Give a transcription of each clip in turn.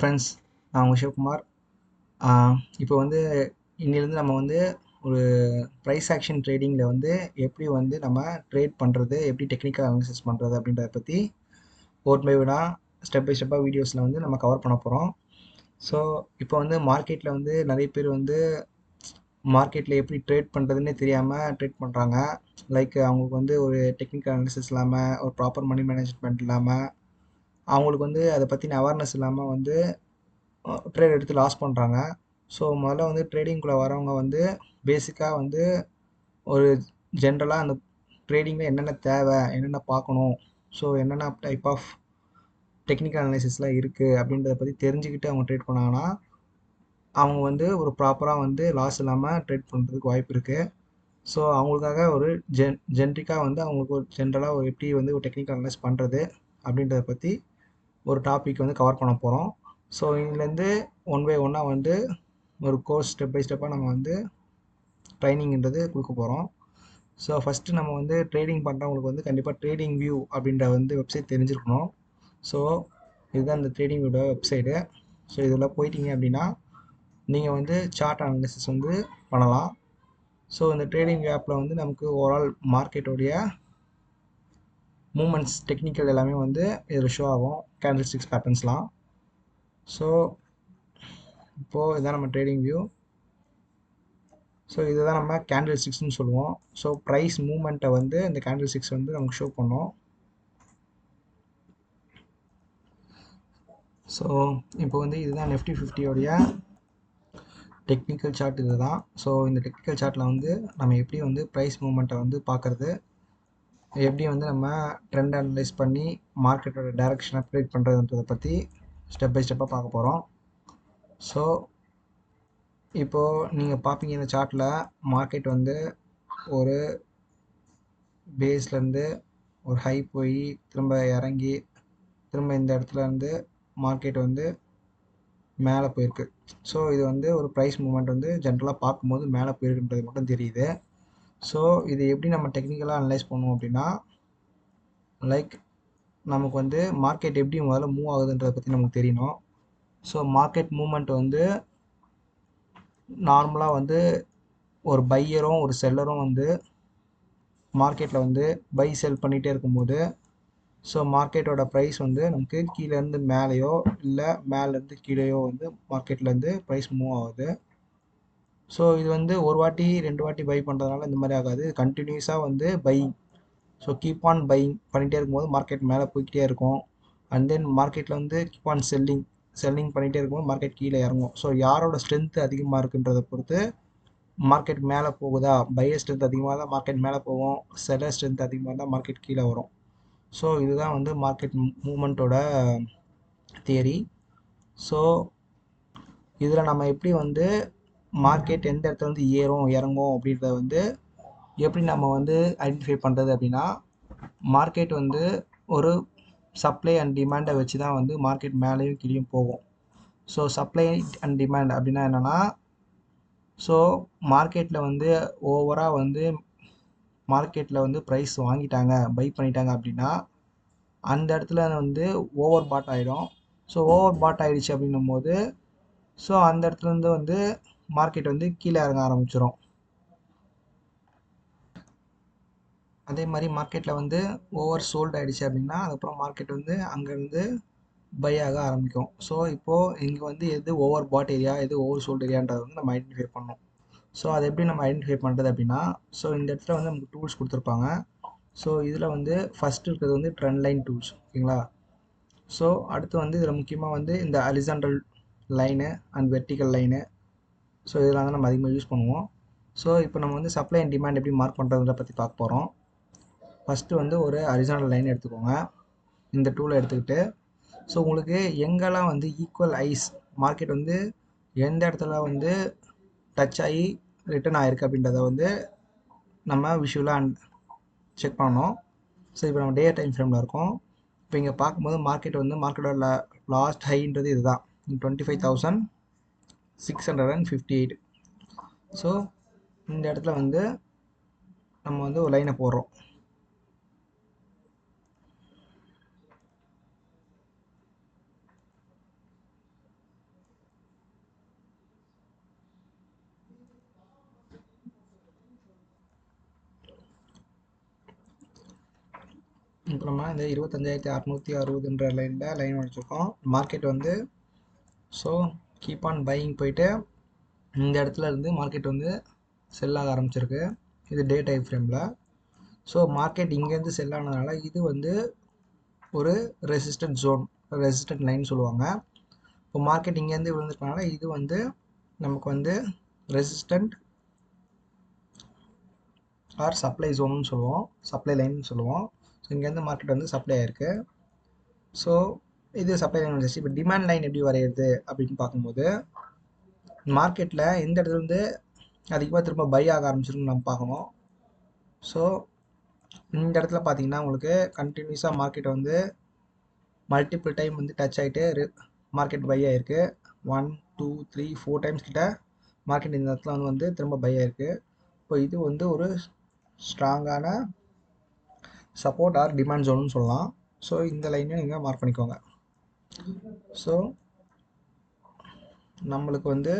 Friends, நான் உங்கள் சிவகுமார். இப்போ வந்து இன்னிலேருந்து நம்ம வந்து ஒரு ப்ரைஸ் ஆக்ஷன் ட்ரேடிங்கில் வந்து எப்படி வந்து நம்ம ட்ரேட் பண்ணுறது, எப்படி டெக்னிக்கல் அனாலிசிஸ் பண்ணுறது அப்படின்றத பற்றி ஒன் பை ஒன்னாக ஸ்டெப் பை ஸ்டெப்பாக வீடியோஸில் வந்து நம்ம கவர் பண்ண போகிறோம். ஸோ இப்போ வந்து மார்க்கெட்டில் வந்து நிறைய பேர் வந்து மார்க்கெட்டில் எப்படி ட்ரேட் பண்ணுறதுன்னே தெரியாமல் ட்ரேட் பண்ணுறாங்க. லைக் அவங்களுக்கு வந்து ஒரு டெக்னிக்கல் அனாலிசிஸ் இல்லாமல், ஒரு ப்ராப்பர் மணி மேனேஜ்மெண்ட் இல்லாமல், அவங்களுக்கு வந்து அதை பற்றின அவேர்னஸ் இல்லாமல் வந்து ட்ரேட் எடுத்து லாஸ் பண்ணுறாங்க. ஸோ முதல்ல வந்து ட்ரேடிங்குள்ளே வரவங்க வந்து பேசிக்காக வந்து ஒரு ஜென்ரலாக அந்த ட்ரேடிங்கில் என்னென்ன தேவை, என்னென்ன பார்க்கணும், ஸோ என்னென்ன டைப் ஆஃப் டெக்னிக்கல் அனாலிசிஸ்லாம் இருக்குது அப்படின்றத பற்றி தெரிஞ்சுக்கிட்டு அவங்க ட்ரேட் பண்ணாங்கன்னா அவங்க வந்து ஒரு ப்ராப்பராக வந்து லாஸ் இல்லாமல் ட்ரேட் பண்ணுறதுக்கு வாய்ப்பு இருக்குது. ஸோ அவங்களுக்காக ஒரு ஜென்ரிக்காக வந்து அவங்களுக்கு ஒரு ஜென்ரலாக ஒரு எப்படி வந்து ஒரு டெக்னிக்கல் அனலைஸ் பண்ணுறது அப்படின்றத பற்றி ஒரு டாபிக் வந்து கவர் பண்ண போகிறோம். ஸோ இதுலேருந்து ஒன் பை ஒன்னாக வந்து ஒரு கோர்ஸ் ஸ்டெப் பை ஸ்டெப்பாக நம்ம வந்து ட்ரைனிங்ன்றது கொடுக்க போகிறோம். ஸோ ஃபஸ்ட்டு நம்ம வந்து ட்ரேடிங் பண்ணுறவங்களுக்கு வந்து கண்டிப்பாக ட்ரேடிங் வியூ அப்படின்ற வந்து வெப்சைட் தெரிஞ்சிருக்கணும். ஸோ இதுதான் இந்த ட்ரேடிங் வியூட வெப்சைட்டு. ஸோ இதில் போயிட்டீங்க அப்படின்னா நீங்கள் வந்து சார்ட் அனாலிசிஸ் வந்து பண்ணலாம். ஸோ இந்த ட்ரேடிங் ஆப்பில் வந்து நமக்கு ஓவரால் மார்க்கெட்டோடைய மூமெண்ட்ஸ் டெக்னிக்கல் எல்லாமே வந்து இதில் ஷோ ஆகும், கேண்டில் ஸ்டிக்ஸ் பேட்டர்ன்ஸ்லாம். ஸோ இப்போது இதுதான் நம்ம ட்ரேடிங் வியூ. ஸோ இதுதான் நம்ம கேண்டில் ஸ்டிக்ஸ்னு சொல்லுவோம். ஸோ ப்ரைஸ் மூமெண்ட்டை வந்து இந்த கேண்டில் ஸ்டிக்ஸ் வந்து நமக்கு ஷோ பண்ணோம். ஸோ இப்போ வந்து இதுதான் நிஃப்டி 50 டெக்னிக்கல் சார்ட் இது தான். ஸோ இந்த டெக்னிக்கல் சார்ட்டில் வந்து நம்ம எப்படி வந்து ப்ரைஸ் மூமெண்ட்டை வந்து பார்க்குறது, எப்படி வந்து நம்ம ட்ரெண்ட் அனலைஸ் பண்ணி மார்க்கெட்டோட டைரக்ஷனை ப்ரெடிக்ட் பண்ணுறதுன்றதை பற்றி ஸ்டெப் பை ஸ்டெப்பாக பார்க்க போகிறோம். ஸோ இப்போது நீங்கள் பார்ப்பீங்க இந்த சார்ட்டில் மார்க்கெட் வந்து ஒரு பேஸ்லேருந்து ஒரு ஹை போய் திரும்ப இறங்கி திரும்ப இந்த இடத்துல இருந்து மார்க்கெட் வந்து மேலே போயிருக்கு. ஸோ இது வந்து ஒரு ப்ரைஸ் மூமெண்ட் வந்து ஜென்ரலாக பார்க்கும்போது மேலே போயிருக்குன்றது மட்டும் தெரியுது. ஸோ இது எப்படி நம்ம டெக்னிக்கலாக அனலைஸ் பண்ணுவோம் அப்படின்னா, லைக் நமக்கு வந்து மார்க்கெட் எப்படி முதல்ல மூவ் ஆகுதுன்றதை பற்றி நமக்கு தெரியணும். ஸோ மார்க்கெட் மூமெண்ட் வந்து நார்மலாக வந்து ஒரு பையரும் ஒரு செல்லரும் வந்து மார்க்கெட்டில் வந்து பை செல் பண்ணிகிட்டே இருக்கும்போது ஸோ மார்க்கெட்டோட ப்ரைஸ் வந்து நமக்கு கீழேருந்து மேலேயோ இல்லை மேலேருந்து கீழேயோ வந்து மார்க்கெட்லேருந்து ப்ரைஸ் மூவ் ஆகுது. ஸோ இது வந்து ஒரு வாட்டி 2 வாட்டி பை பண்ணுறதுனால இந்த மாதிரி ஆகாது, கண்டினியூஸாக வந்து buying. So keep on buying பண்ணிகிட்டே இருக்கும்போது மார்க்கெட் மேலே போய்கிட்டே இருக்கும். அண்ட் தென் மார்க்கெட்டில் வந்து கீப் ஆன் செல்லிங் பண்ணிகிட்டே இருக்கும்போது மார்க்கெட் கீழே இறங்கும். ஸோ யாரோட ஸ்ட்ரென்த் அதிகமாக இருக்குன்றதை பொறுத்து மார்க்கெட் மேலே போகுதா, பையர் ஸ்ட்ரென்த் அதிகமாக தான் மார்க்கெட் மேலே போகும், செல்லர் ஸ்ட்ரென்த் அதிகமாக தான் மார்க்கெட் கீழே வரும். ஸோ இதுதான் வந்து மார்க்கெட் மூமெண்ட்டோட தியரி. ஸோ இதில் நம்ம எப்படி வந்து மார்க்கெட் எந்த இடத்துல வந்து ஏறும் இறங்கும் அப்படின்றத வந்து எப்படி நம்ம வந்து ஐடென்டிஃபை பண்ணுறது அப்படின்னா, மார்க்கெட் வந்து ஒரு சப்ளை அண்ட் டிமாண்டை வச்சு தான் வந்து மார்க்கெட் மேலேயும் கீழேயும் போகும். ஸோ சப்ளை அண்ட் டிமாண்ட் அப்படின்னா என்னென்னா, ஸோ மார்க்கெட்டில் வந்து ஓவராக வந்து மார்க்கெட்டில் வந்து ப்ரைஸ் வாங்கிட்டாங்க, பை பண்ணிட்டாங்க அப்படின்னா அந்த இடத்துல வந்து ஓவர் பாட் ஆகிடும். ஸோ ஓவர் பாட் ஆகிடுச்சு அப்படின்னும் போது ஸோ அந்த இடத்துலேருந்து வந்து மார்க்கெட் வந்து கீழே இறங்க ஆரம்பிச்சிடும். அதே மாதிரி மார்க்கெட்டில் வந்து ஓவர் சோல்ட் ஆகிடுச்சு அப்படின்னா அதுக்கப்புறம் மார்க்கெட் வந்து அங்கேருந்து பை ஆக ஆரம்பிக்கும். ஸோ இப்போது இங்கே வந்து எது ஓவர் பாட் ஏரியா, எது ஓவர் சோல்ட் ஏரியான்றதை வந்து நம்ம ஐடென்டிஃபை பண்ணணும். ஸோ அதை எப்படி நம்ம ஐடென்டிஃபை பண்ணுறது அப்படின்னா, ஸோ இந்த இடத்துல வந்து நமக்கு டூல்ஸ் கொடுத்துருப்பாங்க. ஸோ இதில் வந்து ஃபஸ்ட்டு இருக்கிறது வந்து ட்ரெண்ட் லைன் டூல்ஸ், ஓகேங்களா. ஸோ அடுத்து வந்து இதில் முக்கியமாக வந்து இந்த horizontal line and vertical line, so இதெல்லாம் தான் நம்ம அதிகமாக யூஸ் பண்ணுவோம். ஸோ இப்போ நம்ம வந்து சப்ளை அண்ட் டிமாண்ட் எப்படி மார்க் பண்ணுறதை பற்றி பார்க்க போகிறோம். ஃபஸ்ட்டு வந்து ஒரு ஹரிசாண்டல் லைன் எடுத்துக்கோங்க, இந்த டூலை எடுத்துக்கிட்டு. ஸோ உங்களுக்கு எங்கெல்லாம் வந்து ஈக்குவல் ஐஸ் மார்க்கெட் வந்து எந்த இடத்துல வந்து டச் ஆகி ரிட்டர்ன் ஆகிருக்கு அப்படின்றத வந்து நம்ம விஷுவலாக செக் பண்ணணும். ஸோ இப்போ நம்ம டே டைம் ஃப்ரேமில் இருக்கோம். இப்போ இங்கே பார்க்கும்போது மார்க்கெட் வந்து மார்க்கெட்டோட லாஸ்ட் ஹைன்றது இதுதான் 25,658. ஸோ இந்த இடத்துல வந்து நம்ம வந்து ஒரு லைனை போடுறோம். இப்போ நம்ம இந்த 25,660ன்ற லைன் வச்சுருக்கோம். மார்க்கெட் வந்து ஸோ கீப் ஆன் பையிங் போயிட்டு இந்த இடத்துல இருந்து மார்க்கெட் வந்து செல் ஆக ஆரம்பிச்சிருக்கு. இது டே டைம் ஃப்ரேமில். ஸோ மார்க்கெட் இங்கேருந்து செல் ஆனதுனால இது வந்து ஒரு ரெசிஸ்டன்ட் லைன் சொல்லுவாங்க. இப்போ மார்க்கெட் இங்கேருந்து விழுந்துருக்கனால இது வந்து நமக்கு வந்து ரெசிஸ்டன்ட் ஆர் சப்ளை ஜோன்னு சொல்லுவோம், சப்ளை லைன் சொல்லுவோம். ஸோ இங்கேருந்து மார்க்கெட் வந்து சப்ளை ஆயிருக்கு. ஸோ இது சப்ளை லைன் வந்துச்சு. இப்போ டிமாண்ட் லைன் எப்படி வரையிறது அப்படின்னு பார்க்கும்போது மார்க்கெட்டில் எந்த இடத்துலேருந்து அதிகமாக திரும்ப பை ஆக ஆரம்பிச்சிருக்குன்னு நம்ம பார்க்கணும். ஸோ இந்த இடத்துல பார்த்தீங்கன்னா உங்களுக்கு கண்டினியூஸாக மார்க்கெட் வந்து மல்டிபிள் டைம் வந்து டச் ஆகிட்டு மார்க்கெட் பை ஆகிருக்கு. 1 2 3 4 டைம்ஸ் கிட்ட மார்க்கெட் இந்த இடத்துல வந்து திரும்ப பை ஆகிருக்கு. இப்போ இது வந்து ஒரு ஸ்ட்ராங்கான சப்போர்ட் ஆர் டிமாண்ட் ஜோன்னு சொல்லலாம். ஸோ இந்த லைனையும் நீங்கள் மார்க் பண்ணிக்கோங்க. ஸோ நம்மளுக்கு வந்து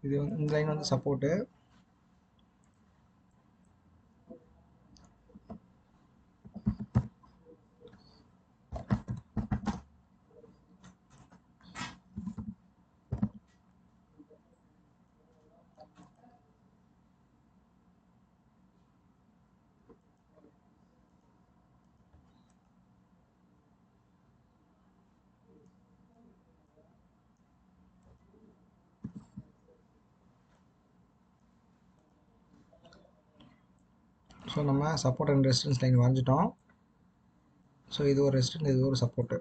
இது இந்த லைன் வந்து சப்போர்ட்டு. ஸோ நம்ம சப்போர்ட் அண்ட் ரெசிஸ்டன்ஸ் லைன் வரைஞ்சிட்டோம். ஸோ இது ஒரு ரெசிஸ்டன்ஸ், இது ஒரு சப்போர்ட்டு.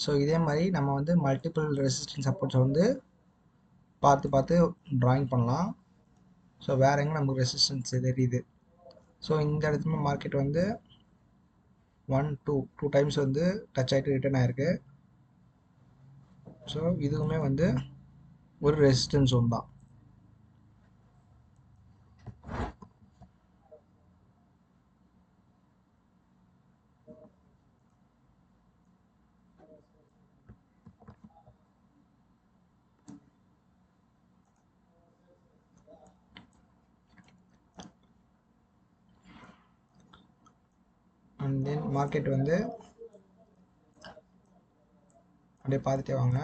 ஸோ இதே மாதிரி நம்ம வந்து மல்டிபிள் ரெசிஸ்டன்ஸ் சப்போர்ட்ஸை வந்து பார்த்து பார்த்து ட்ராயிங் பண்ணலாம். ஸோ வேறு எங்கே நமக்கு ரெசிஸ்டன்ஸ் தெரியுது. ஸோ இந்த இடத்துல மார்க்கெட் வந்து 1 2 டைம்ஸ் வந்து டச் ஆகிட்டு ரிட்டர்ன் ஆகிருக்கு. ஸோ இதுவுமே வந்து ஒரு ரெசிஸ்டன்ஸ் ஜோன் தான். அண்ட் தென் மார்க்கெட் வந்து அப்படியே பார்த்துட்டே வாங்க.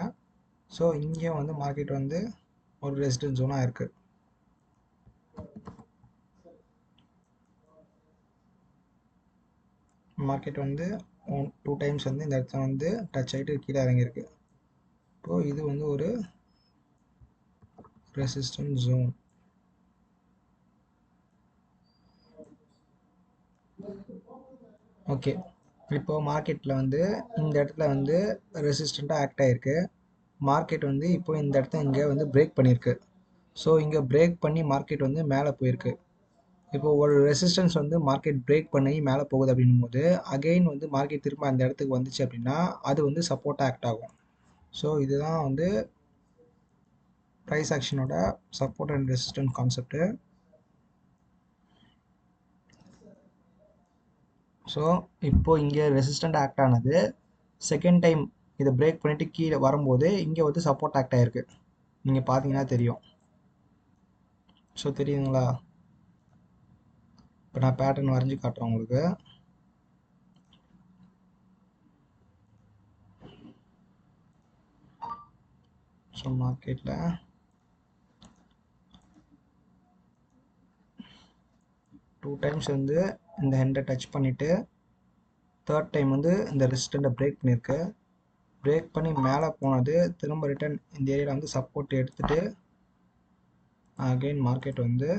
ஸோ இங்கேயும் வந்து மார்க்கெட் வந்து ஒரு ரெசிஸ்டன்ஸ் ஜோனாக இருக்குது. மார்க்கெட் வந்து 2 டைம்ஸ் வந்து இந்த இடத்துல வந்து டச் ஆகிட்டு கீழே இறங்கியிருக்கு. இப்போது இது வந்து ஒரு ரெசிஸ்டன்ஸ் ஜோன். ஓகே, இப்போ மார்க்கெட்டில் வந்து இந்த இடத்துல வந்து ரெசிஸ்டண்ட்டாக ஆக்ட் ஆகிருக்கு. மார்க்கெட் வந்து இப்போ இந்த இடத்த இங்கே வந்து பிரேக் பண்ணியிருக்கு. ஸோ இங்கே பிரேக் பண்ணி மார்க்கெட் வந்து மேலே போயிருக்கு. இப்போ ஒரு ரெசிஸ்டன்ஸ் வந்து மார்க்கெட் பிரேக் பண்ணி மேலே போகுது அப்படின்னும் போது அகெயின் வந்து மார்க்கெட் திரும்ப அந்த இடத்துக்கு வந்துச்சு அப்படின்னா அது வந்து சப்போர்ட்டாக ஆக்ட் ஆகும். ஸோ இதுதான் வந்து ப்ரைஸ் ஆக்ஷனோட support and resistance concept. So இப்போ இங்கே ரெசிஸ்டண்ட் ஆக்ட் ஆனது செகண்ட் டைம் இதை பிரேக் பண்ணிவிட்டு கீழே வரும்போது இங்கே வந்து சப்போர்ட் ஆக்ட் ஆகிருக்கு. நீங்கள் பார்த்தீங்கன்னா தெரியும். ஸோ தெரியுதுங்களா? இப்போ நான் பேட்டர்ன் வரைஞ்சி காட்டுறேன் உங்களுக்கு. ஸோ மார்க்கெட்டில் 2 டைம்ஸ் வந்து இந்த ஹெண்டை டச் பண்ணிவிட்டு தேர்ட் டைம் வந்து இந்த ரெசிஸ்டண்ட்டை பிரேக் பண்ணியிருக்கு. பிரேக் பண்ணி மேலே போனது திரும்ப ரிட்டர்ன் இந்த ஏரியாவில் வந்து சப்போர்ட் எடுத்துகிட்டு அகெயின் மார்க்கெட் வந்து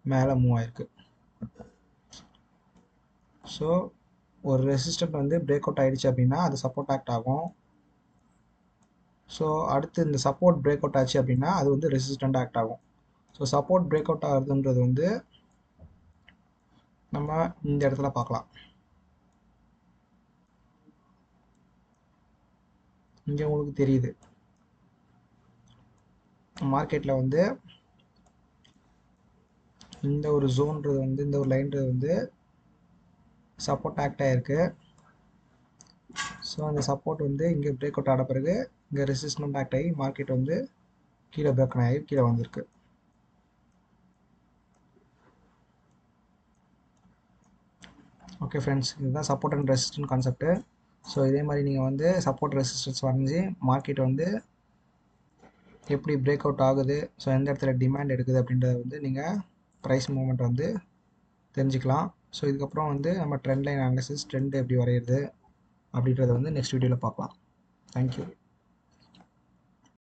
மேலே மூவ் ஆயிருக்கு. ஸோ ஒரு ரெசிஸ்டன்ட் வந்து பிரேக் அவுட் ஆகிடுச்சு அப்படின்னா அது சப்போர்ட் ஆக்ட் ஆகும். ஸோ அடுத்து இந்த சப்போர்ட் பிரேக் அவுட் ஆச்சு அப்படின்னா அது வந்து ரெசிஸ்டண்ட் ஆக்ட் ஆகும். ஸோ சப்போர்ட் பிரேக் அவுட் ஆகுதுன்றது வந்து நம்ம இந்த இடத்துல பார்க்கலாம். இங்கே உங்களுக்கு தெரியுது மார்க்கெட்டில் வந்து இந்த ஒரு ஜோன்றது வந்து இந்த ஒரு லைன்றது வந்து சப்போர்ட் ஆக்ட் ஆகிருக்கு. ஸோ அந்த சப்போர்ட் வந்து இங்கே பிரேக் அவுட் ஆன பிறகு இங்கே ரெசிஸ்டன்ட் ஆக்ட் ஆகி மார்க்கெட் வந்து கீழே பிரேக் ஆகி கீழே வந்திருக்கு. ஓகே ஃப்ரெண்ட்ஸ், இதுதான் support and resistant concept. So இதே மாதிரி நீங்கள் வந்து சப்போர்ட் ரெசிஸ்டன்ஸ் வரைஞ்சி மார்க்கெட் வந்து எப்படி பிரேக் அவுட் ஆகுது, ஸோ எந்த இடத்துல டிமாண்ட் எடுக்குது அப்படின்றத வந்து நீங்கள் ப்ரைஸ் மூவ்மெண்ட் வந்து தெரிஞ்சுக்கலாம். ஸோ இதுக்கப்புறம் வந்து நம்ம ட்ரெண்ட் லைன் அனாலிசிஸ், ட்ரெண்ட் எப்படி வரைகிறது அப்படின்றத வந்து நெக்ஸ்ட் வீடியோவில் பார்க்கலாம். தேங்க்யூ.